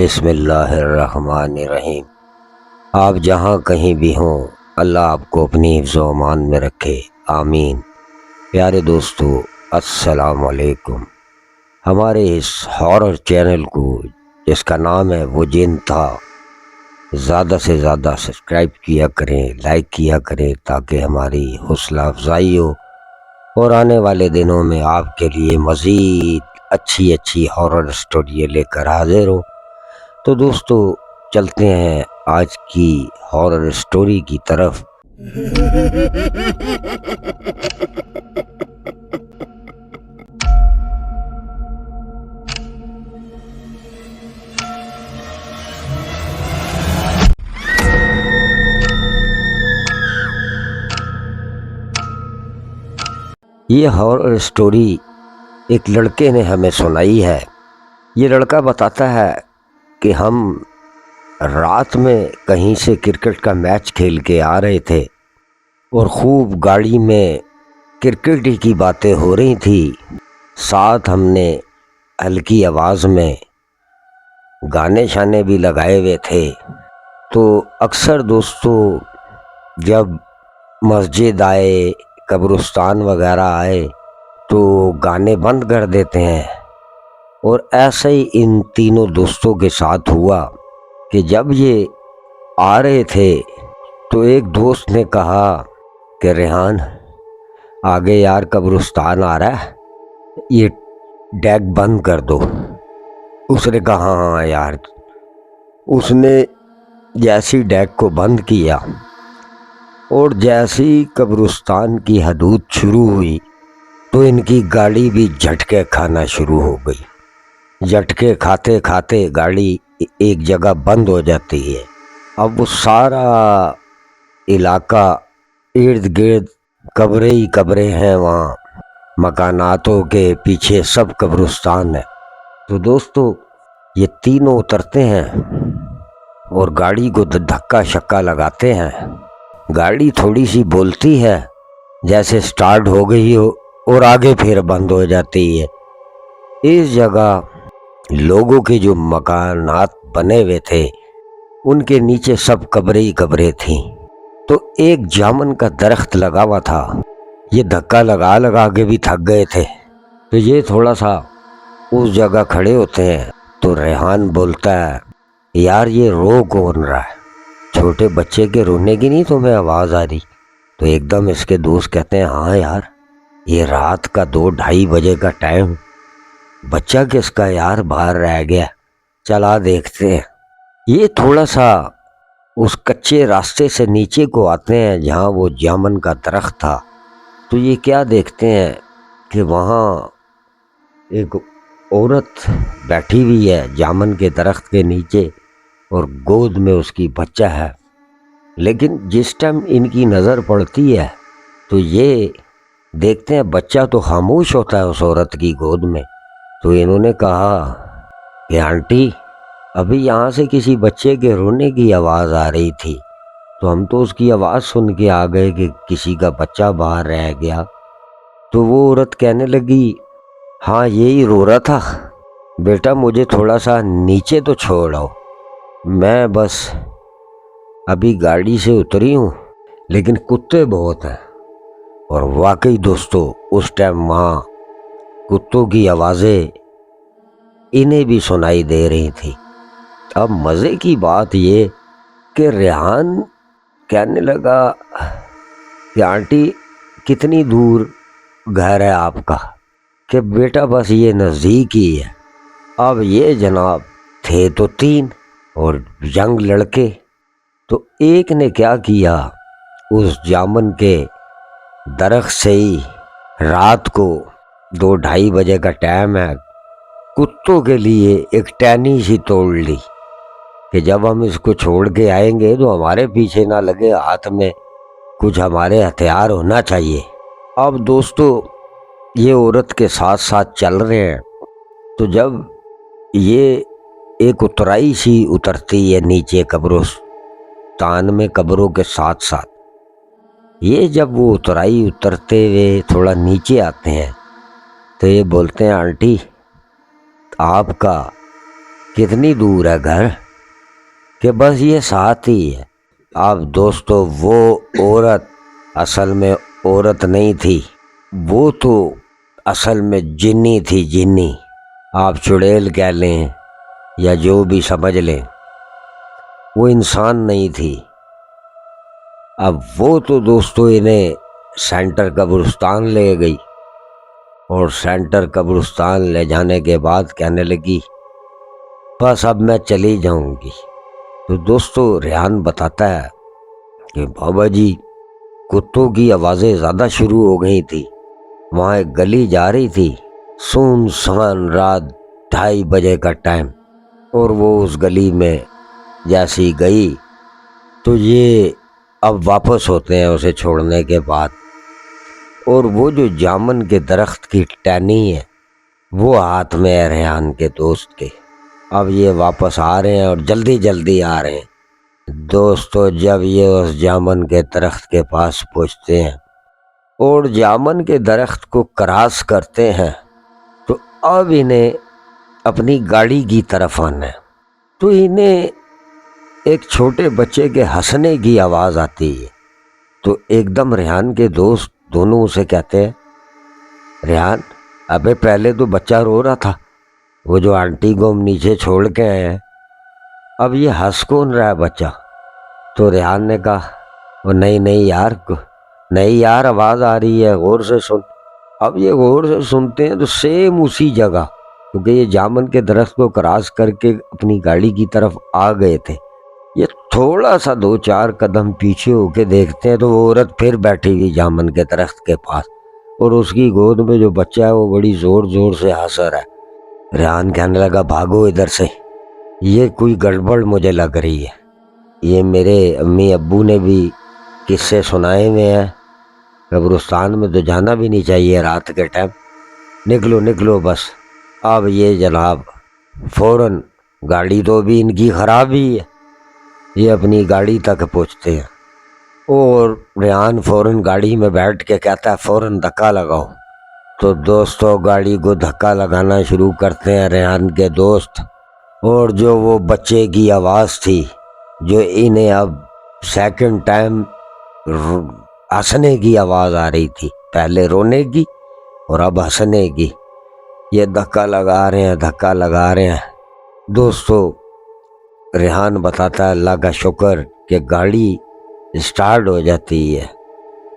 بسم اللہ الرحمن الرحیم۔ آپ جہاں کہیں بھی ہوں، اللہ آپ کو اپنی حفظ و امان میں رکھے، آمین۔ پیارے دوستو، السلام علیکم۔ ہمارے اس ہارر چینل کو جس کا نام ہے وہ جن تھا، زیادہ سے زیادہ سبسکرائب کیا کریں، لائک کیا کریں تاکہ ہماری حوصلہ افزائی ہو اور آنے والے دنوں میں آپ کے لیے مزید اچھی ہارر اسٹوری لے کر حاضر ہوں۔ تو دوستو، چلتے ہیں آج کی ہارر اسٹوری کی طرف۔ یہ ہارر اسٹوری ایک لڑکے نے ہمیں سنائی ہے۔ یہ لڑکا بتاتا ہے کہ ہم رات میں کہیں سے کرکٹ کا میچ کھیل کے آ رہے تھے اور خوب گاڑی میں کرکٹ کی باتیں ہو رہی تھی، ساتھ ہم نے ہلکی آواز میں گانے شانے بھی لگائے ہوئے تھے۔ تو اکثر دوستو جب مسجد آئے، قبرستان وغیرہ آئے تو گانے بند کر دیتے ہیں، اور ایسا ہی ان تینوں دوستوں کے ساتھ ہوا کہ جب یہ آ رہے تھے تو ایک دوست نے کہا کہ ریحان آگے یار قبرستان آ رہا ہے، یہ ڈیک بند کر دو۔ اس نے کہا ہاں یار۔ اس نے جیسی ڈیک کو بند کیا اور جیسی قبرستان کی حدود شروع ہوئی تو ان کی گاڑی بھی جھٹکے کھانا شروع ہو گئی۔ جھٹکے کھاتے کھاتے گاڑی ایک جگہ بند ہو جاتی ہے۔ اب وہ سارا علاقہ ارد گرد قبریں ہی قبریں ہیں، وہاں مکاناتوں کے پیچھے سب قبرستان ہے۔ تو دوستو یہ تینوں اترتے ہیں اور گاڑی کو دھکا شکا لگاتے ہیں۔ گاڑی تھوڑی سی بولتی ہے جیسے سٹارٹ ہو گئی ہو اور آگے پھر بند ہو جاتی ہے۔ اس جگہ لوگوں کے جو مکانات بنے ہوئے تھے ان کے نیچے سب قبریں ہی قبریں تھیں۔ تو ایک جامن کا درخت لگا ہوا تھا، یہ دھکا لگا لگا کے بھی تھک گئے تھے، تو یہ تھوڑا سا اس جگہ کھڑے ہوتے ہیں۔ تو ریحان بولتا ہے یار یہ رو کون رہا ہے؟ چھوٹے بچے کے رونے کی نہیں تمہیں آواز آ رہی؟ تو ایک دم اس کے دوست کہتے ہیں ہاں یار، یہ رات کا 2-2:30 بجے کا ٹائم، بچہ کس کا یار باہر رہ گیا، چلا دیکھتے ہیں۔ یہ تھوڑا سا اس کچے راستے سے نیچے کو آتے ہیں جہاں وہ جامن کا درخت تھا۔ تو یہ کیا دیکھتے ہیں کہ وہاں ایک عورت بیٹھی ہوئی ہے جامن کے درخت کے نیچے اور گود میں اس کی بچہ ہے۔ لیکن جس ٹائم ان کی نظر پڑتی ہے تو یہ دیکھتے ہیں بچہ تو خاموش ہوتا ہے اس عورت کی گود میں۔ تو انہوں نے کہا کہ آنٹی ابھی یہاں سے کسی بچے کے رونے کی آواز آ رہی تھی، تو ہم تو اس کی آواز سن کے آ گئے کہ کسی کا بچہ باہر رہ گیا۔ تو وہ عورت کہنے لگی ہاں یہی رو رہا تھا، بیٹا مجھے تھوڑا سا نیچے تو چھوڑو، میں بس ابھی گاڑی سے اتری ہوں، لیکن کتے بہت ہیں۔ اور واقعی دوستو اس ٹائم وہاں کتوں کی آوازیں انہیں بھی سنائی دے رہی تھی۔ اب مزے کی بات یہ کہ ریحان کہنے لگا کہ آنٹی کتنی دور گھر ہے آپ کا؟ کہ بیٹا بس یہ نزدیک ہی ہے۔ اب یہ جناب تھے تو 3 اور ینگ لڑکے، تو ایک نے کیا کیا، اس جامن کے درخت سے ہی رات کو 2-2:30 بجے کا ٹائم ہے، کتوں کے لیے ایک ٹہنی سی توڑ لی کہ جب ہم اس کو چھوڑ کے آئیں گے تو ہمارے پیچھے نہ لگے، ہاتھ میں کچھ ہمارے ہتھیار ہونا چاہیے۔ اب دوستو یہ عورت کے ساتھ ساتھ چل رہے ہیں، تو جب یہ ایک اترائی سی اترتی ہے نیچے قبرستان میں قبروں کے ساتھ ساتھ، یہ جب وہ اترائی اترتے ہوئے تھوڑا نیچے آتے ہیں تو یہ بولتے ہیں آنٹی آپ کا کتنی دور ہے گھر؟ کہ بس یہ ساتھ ہی ہے۔ اب دوستو وہ عورت اصل میں عورت نہیں تھی، وہ تو اصل میں جنی تھی، جنی۔ آپ چڑیل کہہ لیں یا جو بھی سمجھ لیں، وہ انسان نہیں تھی۔ اب وہ تو دوستو انہیں سینٹر قبرستان لے گئی، اور سینٹر قبرستان لے جانے کے بعد کہنے لگی بس اب میں چلی جاؤں گی۔ تو دوستو ریحان بتاتا ہے کہ بابا جی کتوں کی آوازیں زیادہ شروع ہو گئی تھی۔ وہاں ایک گلی جا رہی تھی، سنسان رات 2:30 بجے کا ٹائم، اور وہ اس گلی میں جیسی گئی تو یہ اب واپس ہوتے ہیں اسے چھوڑنے کے بعد، اور وہ جو جامن کے درخت کی ٹہنی ہے وہ ہاتھ میں ہے ریحان کے دوست کے۔ اب یہ واپس آ رہے ہیں اور جلدی جلدی آ رہے ہیں۔ دوستو جب یہ اس جامن کے درخت کے پاس پہنچتے ہیں اور جامن کے درخت کو کراس کرتے ہیں تو اب انہیں اپنی گاڑی کی طرف آنا ہے، تو انہیں ایک چھوٹے بچے کے ہنسنے کی آواز آتی ہے۔ تو ایک دم ریحان کے دوست دونوں اسے کہتے ہیں ریحان ابے پہلے تو بچہ رو رہا تھا، وہ جو آنٹی کو ہم نیچے چھوڑ کے آئے ہیں، اب یہ ہنس کون رہا ہے بچہ؟ تو ریحان نے کہا وہ نہیں یار آواز آ رہی ہے، غور سے سن۔ اب یہ غور سے سنتے ہیں تو سیم اسی جگہ، کیونکہ یہ جامن کے درخت کو کراس کر کے اپنی گاڑی کی طرف آ گئے تھے، یہ تھوڑا سا 2-4 قدم پیچھے ہو کے دیکھتے ہیں تو وہ عورت پھر بیٹھی ہوئی جامن کے درخت کے پاس، اور اس کی گود میں جو بچہ ہے وہ بڑی زور زور سے ہنس رہا ہے۔ ریحان کہنے لگا بھاگو ادھر سے، یہ کوئی گڑبڑ مجھے لگ رہی ہے، یہ میرے امی ابو نے بھی قصے سنائے ہوئے ہیں، قبرستان میں تو جانا بھی نہیں چاہیے رات کے ٹائم، نکلو بس۔ اب یہ جناب فوراً، گاڑی تو بھی ان کی خراب ہی ہے، یہ اپنی گاڑی تک پہنچتے ہیں، اور ریحان فوراً گاڑی میں بیٹھ کے کہتا ہے فوراً دھکا لگاؤ۔ تو دوستو گاڑی کو دھکا لگانا شروع کرتے ہیں ریحان کے دوست، اور جو وہ بچے کی آواز تھی جو انہیں اب سیکنڈ ٹائم ہنسنے کی آواز آ رہی تھی، پہلے رونے کی اور اب ہنسنے کی، یہ دھکا لگا رہے ہیں۔ دوستو ریحان بتاتا ہے اللہ کا شکر کہ گاڑی اسٹارٹ ہو جاتی ہے،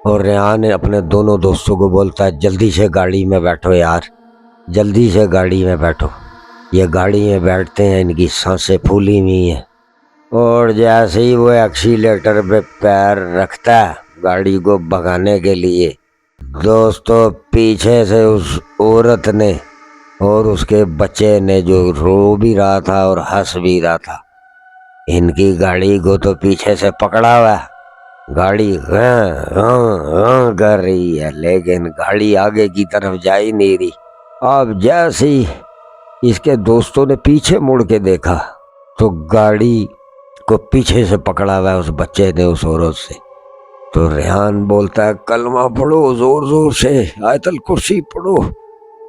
اور ریحان اپنے دونوں دوستوں کو بولتا ہے جلدی سے گاڑی میں بیٹھو یار، جلدی سے گاڑی میں بیٹھو۔ یہ گاڑی میں بیٹھتے ہیں، ان کی سانسیں پھولی ہوئی ہیں، اور جیسے ہی وہ ایکسیلیٹر پہ پیر رکھتا ہے گاڑی کو بھگانے کے لیے، دوستو پیچھے سے اس عورت نے اور اس کے بچے نے جو رو بھی رہا تھا اور ہنس بھی رہا تھا، ان کی گاڑی کو تو پیچھے سے پکڑا ہوا ہے، گاڑی غاں کر رہی ہے لیکن گاڑی آگے کی طرف جا ہی نہیں رہی۔ اب جیسے ہی اس کے دوستوں نے پیچھے مڑ کے دیکھا تو گاڑی کو پیچھے سے پکڑا ہوا ہے اس بچے نے اس عورت سے۔ تو ریحان بولتا ہے کلمہ پڑھو زور زور سے، آیت الکرسی پڑھو،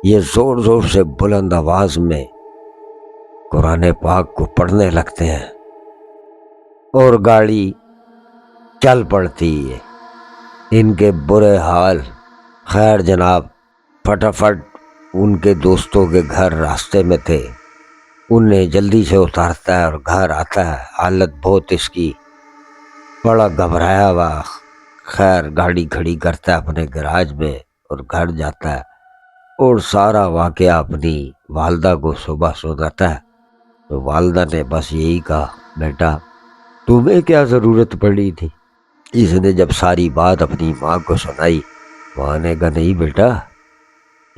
یہ زور زور سے بلند آواز میں قرآن پاک کو پڑھنے لگتے ہیں، اور گاڑی چل پڑتی ہے۔ ان کے برے حال، خیر جناب فٹافٹ ان کے دوستوں کے گھر راستے میں تھے، انہیں جلدی سے اتارتا ہے اور گھر آتا ہے، حالت بہت اس کی بڑا گھبرایا ہوا، خیر گاڑی کھڑی کرتا ہے اپنے گراج میں اور گھر جاتا ہے، اور سارا واقعہ اپنی والدہ کو صبح سناتا ہے۔ تو والدہ نے بس یہی کہا بیٹا تمہیں کیا ضرورت پڑی تھی؟ اس نے جب ساری بات اپنی ماں کو سنائی، ماں نے کہا نہیں بیٹا،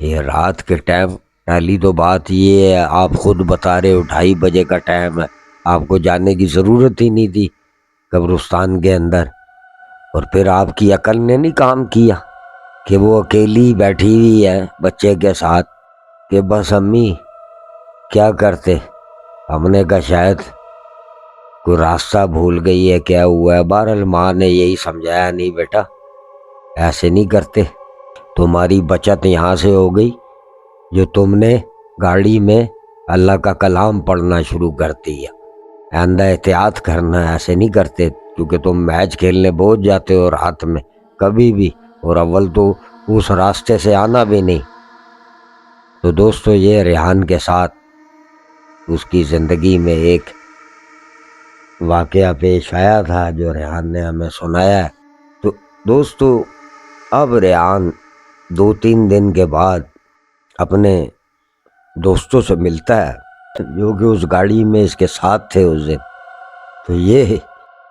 یہ رات کے ٹائم، پہلی تو بات یہ ہے آپ خود بتا رہے ہو 2:30 بجے کا ٹائم ہے، آپ کو جانے کی ضرورت ہی نہیں تھی قبرستان کے اندر، اور پھر آپ کی عقل نے نہیں کام کیا کہ وہ اکیلی بیٹھی ہوئی ہے بچے کے ساتھ، کہ بس امی کیا کرتے؟ ہم نے کہا شاید کوئی راستہ بھول گئی ہے، کیا ہوا ہے؟ بہرحال ماں نے یہی سمجھایا نہیں بیٹا ایسے نہیں کرتے، تمہاری بچت یہاں سے ہو گئی جو تم نے گاڑی میں اللہ کا کلام پڑھنا شروع کر دیا۔ آئندہ احتیاط کرنا، ایسے نہیں کرتے، کیونکہ تم میچ کھیلنے پہنچ جاتے ہو رات میں کبھی بھی، اور اول تو اس راستے سے آنا بھی نہیں۔ تو دوستو یہ ریحان کے ساتھ اس کی زندگی میں ایک واقعہ پیش آیا تھا جو ریحان نے ہمیں سنایا ہے۔ تو دوستو اب ریحان 2-3 دن کے بعد اپنے دوستوں سے ملتا ہے جو کہ اس گاڑی میں اس کے ساتھ تھے اس دن۔ تو یہ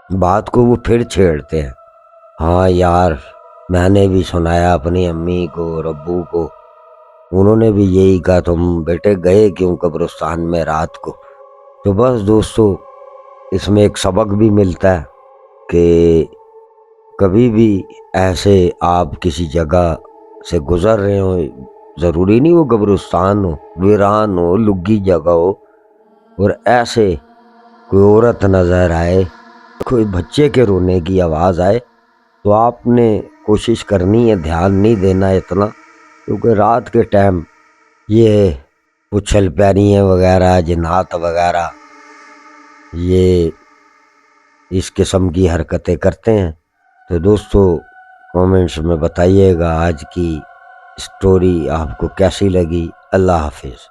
بات کو وہ پھر چھیڑتے ہیں، ہاں یار میں نے بھی سنایا اپنی امی کو اور ابو کو، انہوں نے بھی یہی کہا تم بیٹے گئے کیوں قبرستان میں رات کو۔ تو بس دوستو اس میں ایک سبق بھی ملتا ہے کہ کبھی بھی ایسے آپ کسی جگہ سے گزر رہے ہوں، ضروری نہیں وہ قبرستان ہو، ویران ہو، لگی جگہ ہو، اور ایسے کوئی عورت نظر آئے، کوئی بچے کے رونے کی آواز آئے، تو آپ نے کوشش کرنی ہے دھیان نہیں دینا اتنا، کیونکہ رات کے ٹائم یہ اچھل پیریاں وغیرہ، جنات وغیرہ یہ اس قسم کی حرکتیں کرتے ہیں۔ تو دوستو کومنٹس میں بتائیے گا آج کی سٹوری آپ کو کیسی لگی۔ اللہ حافظ۔